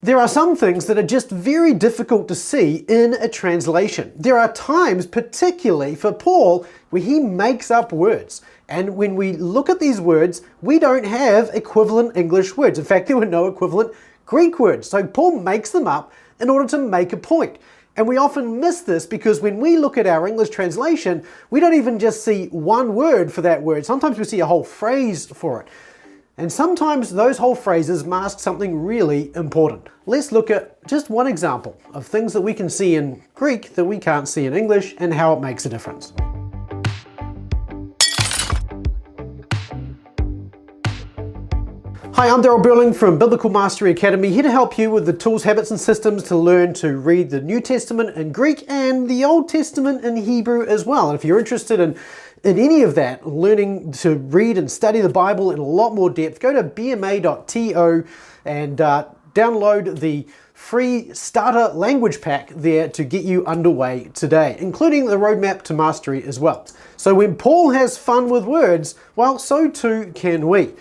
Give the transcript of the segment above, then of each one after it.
There are some things that are just very difficult to see in a translation. There are times, particularly for Paul, where he makes up words. And when we look at these words, we don't have equivalent English words. In fact, there were no equivalent Greek words. So Paul makes them up in order to make a point. And we often miss this because when we look at our English translation, we don't even just see one word for that word. Sometimes we see a whole phrase for it. And sometimes those whole phrases mask something really important. Let's look at just one example of things that we can see in Greek that we can't see in English and how it makes a difference. Hi, I'm Daryl Burling from Biblical Mastery Academy, here to help you with the tools, habits, and systems to learn to read the New Testament in Greek and the Old Testament in Hebrew as well. And if you're interested in any of that, learning to read and study the Bible in a lot more depth, go to bma.to and download the free starter language pack there to get you underway today, including the roadmap to mastery as well. So when Paul has fun with words, well, so too can we.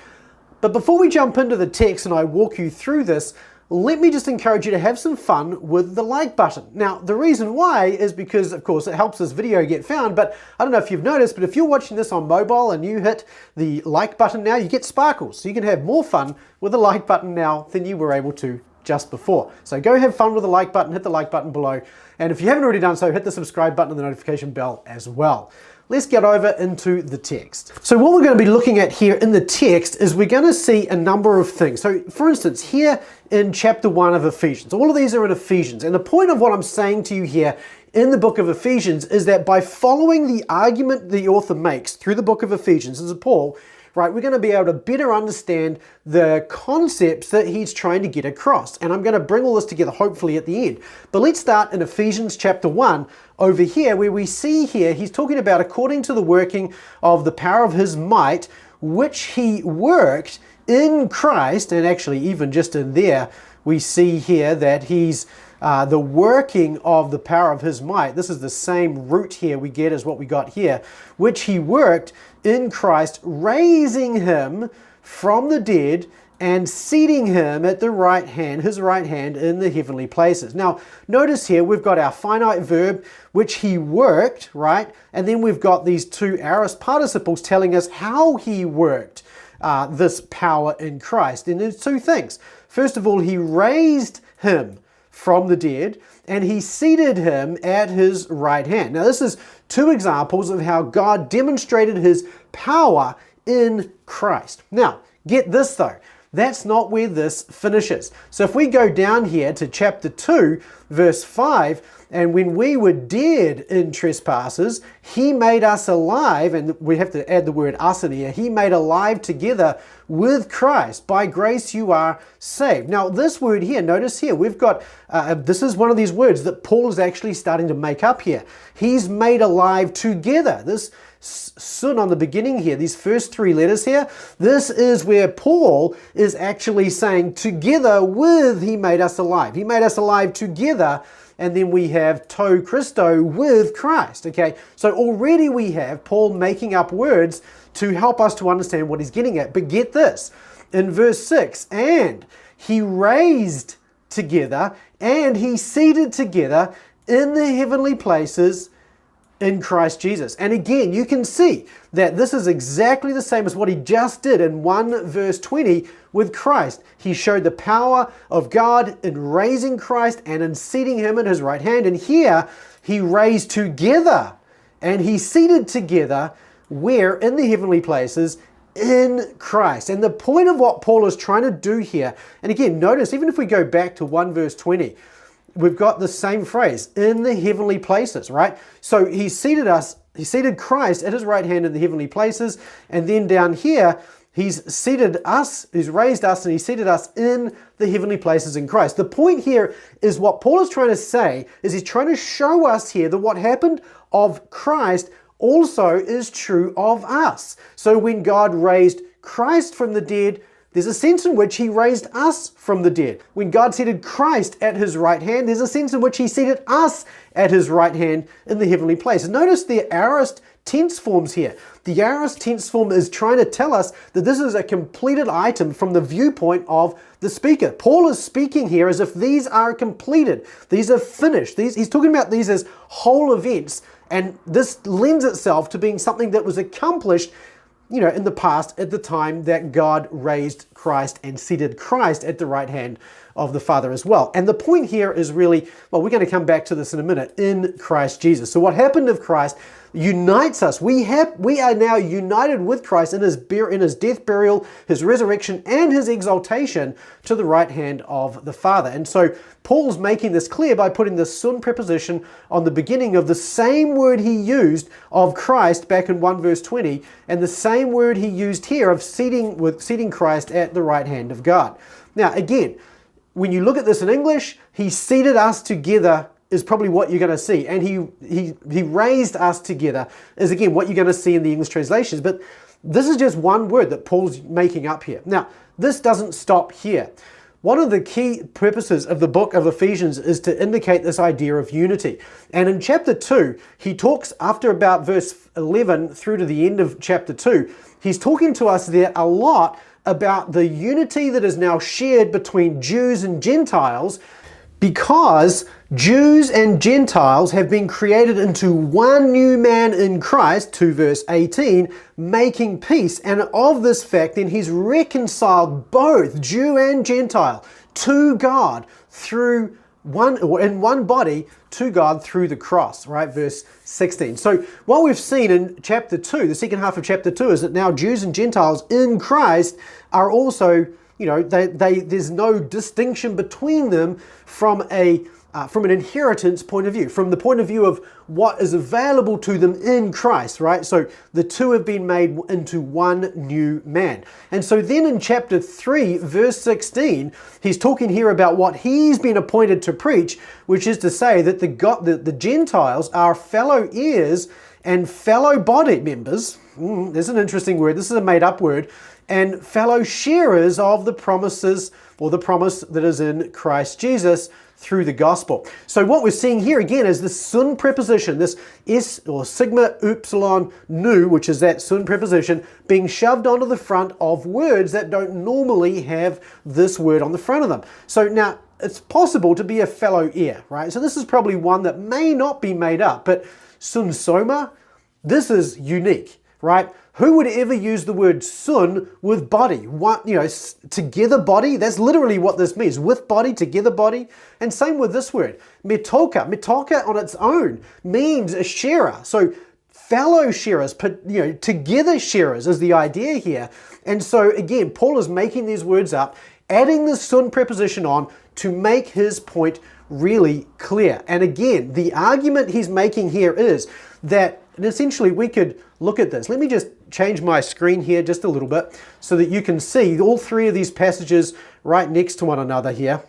But before we jump into the text and I walk you through this, let me just encourage you to have some fun with the like button. Now, the reason why is because, of course, it helps this video get found, but I don't know if you've noticed, but if you're watching this on mobile and you hit the like button now, you get sparkles. So you can have more fun with the like button now than you were able to just before. So go have fun with the like button, hit the like button below. And if you haven't already done so, hit the subscribe button and the notification bell as well. Let's get over into the text. So what we're going to be looking at here in the text is we're going to see a number of things. So for instance, here in chapter 1 of Ephesians, all of these are in Ephesians. And the point of what I'm saying to you here in the book of Ephesians is that by following the argument the author makes through the book of Ephesians, this is Paul, right, we're going to be able to better understand the concepts that he's trying to get across. And I'm going to bring all this together hopefully at the end. But let's start in Ephesians chapter 1 over here, where we see here he's talking about according to the working of the power of his might, which he worked in Christ. And actually even just in there, we see here that he's the working of the power of his might. This is the same root here we get as what we got here, which he worked in Christ, raising him from the dead and seating him at the right hand, his right hand in the heavenly places. Now, notice here we've got our finite verb, which he worked, right? And then we've got these two aorist participles telling us how he worked this power in Christ. And there's two things. First of all, he raised him from the dead, and he seated him at his right hand. Now, this is two examples of how God demonstrated his power in Christ. Now, get this though. That's not where this finishes. So if we go down here to chapter 2, verse 5, and when we were dead in trespasses, he made us alive, and we have to add the word us in here, he made alive together with Christ. By grace you are saved. Now this word here, notice here, we've got, this is one of these words that Paul is actually starting to make up here. He's made alive together. This sun on the beginning here, these first three letters here, this is where Paul is actually saying together with he made us alive. He made us alive together. And then we have to Christo with Christ, okay? So already we have Paul making up words to help us to understand what he's getting at. But get this, in verse 6, and he raised together and he seated together in the heavenly places in Christ Jesus. And again, you can see that this is exactly the same as what he just did in 1 verse 20 with Christ. He showed the power of God in raising Christ and in seating him at his right hand. And here he raised together and he seated together where? In the heavenly places in Christ. And the point of what Paul is trying to do here, and again, notice, even if we go back to 1 verse 20, we've got the same phrase, in the heavenly places, right? So he seated Christ at his right hand in the heavenly places. And then down here, he's seated us, he's raised us, and he seated us in the heavenly places in Christ. The point here is what Paul is trying to say is he's trying to show us here that what happened of Christ also is true of us. So when God raised Christ from the dead, there's a sense in which he raised us from the dead. When God seated Christ at his right hand, there's a sense in which he seated us at his right hand in the heavenly place. Notice the aorist tense forms here. The aorist tense form is trying to tell us that this is a completed item from the viewpoint of the speaker. Paul is speaking here as if these are completed. These are finished. He's talking about these as whole events, and this lends itself to being something that was accomplished, in the past, at the time that God raised Christ and seated Christ at the right hand of the Father as well. And the point here is really, well, we're going to come back to this in a minute, in Christ Jesus. So what happened of Christ unites us. We are now united with Christ in his death, burial, his resurrection, and his exaltation to the right hand of the Father. And so Paul's making this clear by putting the sun preposition on the beginning of the same word he used of Christ back in 1 verse 20, and the same word he used here of seating Christ at the right hand of God. Now, again, when you look at this in English, he seated us together is probably what you're going to see. And he raised us together is, again, what you're going to see in the English translations. But this is just one word that Paul's making up here. Now, this doesn't stop here. One of the key purposes of the book of Ephesians is to indicate this idea of unity. And in chapter 2, he talks, after about verse 11 through to the end of chapter 2, he's talking to us there a lot about the unity that is now shared between Jews and Gentiles, because Jews and Gentiles have been created into one new man in Christ, 2 verse 18, making peace. And of this fact, then he's reconciled both Jew and Gentile to God through in one body to God through the cross, right? Verse 16. So what we've seen in chapter 2, the second half of chapter 2, is that now Jews and Gentiles in Christ are also, there's no distinction between them from an inheritance point of view, from the point of view of what is available to them in Christ, right? So the two have been made into one new man. And so then in chapter 3, verse 16, he's talking here about what he's been appointed to preach, which is to say that the Gentiles are fellow heirs and fellow body members. There's an interesting word. This is a made-up word. And fellow sharers of the promises, or the promise that is in Christ Jesus through the gospel. So what we're seeing here again is this sun preposition, this S or sigma upsilon nu, which is that sun preposition, being shoved onto the front of words that don't normally have this word on the front of them. So now it's possible to be a fellow heir, right? So this is probably one that may not be made up, but sun soma, this is unique, right? Who would ever use the word sun with body? Together body? That's literally what this means. With body, together body. And same with this word. Metoka. Metoka on its own means a sharer. So fellow sharers, together sharers is the idea here. And so again, Paul is making these words up, adding the sun preposition on to make his point really clear. And again, the argument he's making here is that, and essentially we could look at this. Let me just change my screen here just a little bit so that you can see all three of these passages right next to one another here.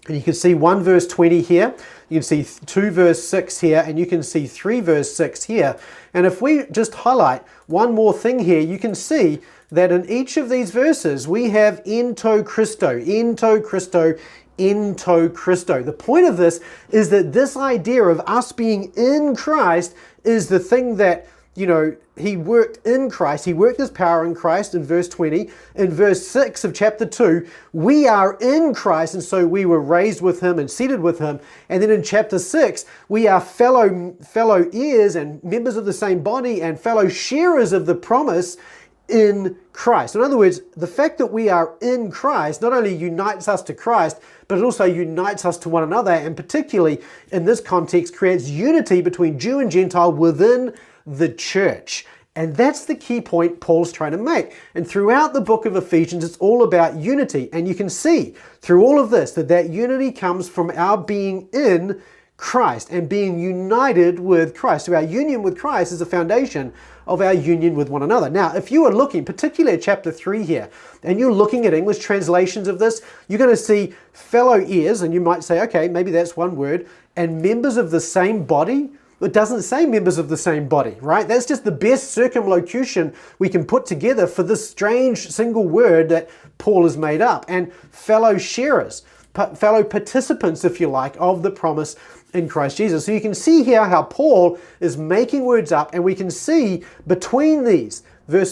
And you can see 1 verse 20 here, you can see 2 verse 6 here, and you can see 3 verse 6 here. And if we just highlight one more thing here, you can see that in each of these verses we have ento Christo, ento Christo, ento Christo. The point of this is that this idea of us being in Christ is the thing that, he worked in Christ. He worked his power in Christ in verse 20. In verse 6 of chapter 2, we are in Christ, and so we were raised with him and seated with him. And then in chapter 6, we are fellow heirs and members of the same body and fellow sharers of the promise in Christ. In other words, the fact that we are in Christ not only unites us to Christ, but it also unites us to one another, and particularly in this context creates unity between Jew and Gentile within the church. And that's the key point Paul's trying to make. And throughout the book of Ephesians, it's all about unity. And you can see through all of this that unity comes from our being in Christ and being united with Christ. So our union with Christ is the foundation of our union with one another. Now, if you are looking, particularly at chapter 3 here, and you're looking at English translations of this, you're going to see fellow heirs, and you might say, okay, maybe that's one word, and members of the same body. It doesn't say members of the same body, right? That's just the best circumlocution we can put together for this strange single word that Paul has made up. And fellow sharers, fellow participants, if you like, of the promise in Christ Jesus. So you can see here how Paul is making words up, and we can see between these,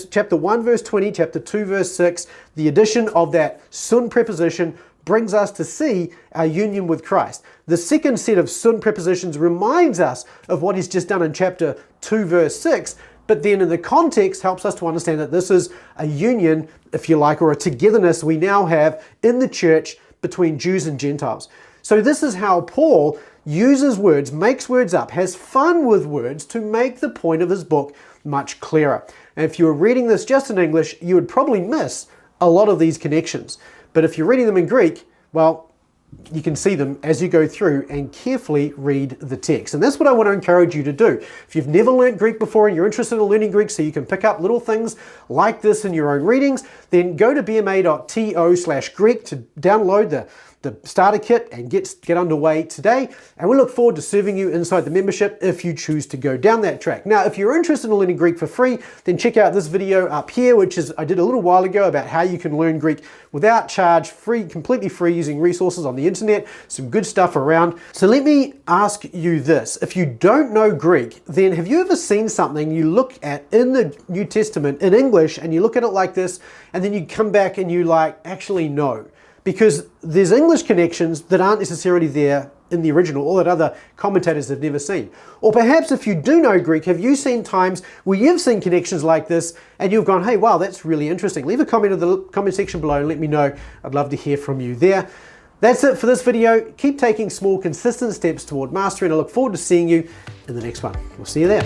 chapter 1 verse 20, chapter 2 verse 6, the addition of that sun preposition brings us to see our union with Christ. The second set of sun prepositions reminds us of what he's just done in chapter 2 verse 6, but then in the context helps us to understand that this is a union, if you like, or a togetherness we now have in the church between Jews and Gentiles. So this is how Paul uses words, makes words up, has fun with words to make the point of his book much clearer. And if you were reading this just in English, you would probably miss a lot of these connections. But if you're reading them in Greek, well, you can see them as you go through and carefully read the text. And that's what I want to encourage you to do. If you've never learned Greek before and you're interested in learning Greek so you can pick up little things like this in your own readings, then go to bma.to/Greek to download the starter kit and get underway today. And we look forward to serving you inside the membership if you choose to go down that track. Now, if you're interested in learning Greek for free, then check out this video up here, which I did a little while ago about how you can learn Greek without charge, completely free, using resources on the internet, some good stuff around. So let me ask you this. If you don't know Greek, then have you ever seen something you look at in the New Testament in English and you look at it like this, and then you come back and you like, actually no. Because there's English connections that aren't necessarily there in the original, or that other commentators have never seen. Or perhaps if you do know Greek, have you seen times where you've seen connections like this and you've gone, hey, wow, that's really interesting. Leave a comment in the comment section below and let me know. I'd love to hear from you there. That's it for this video. Keep taking small, consistent steps toward mastery, and I look forward to seeing you in the next one. We'll see you there.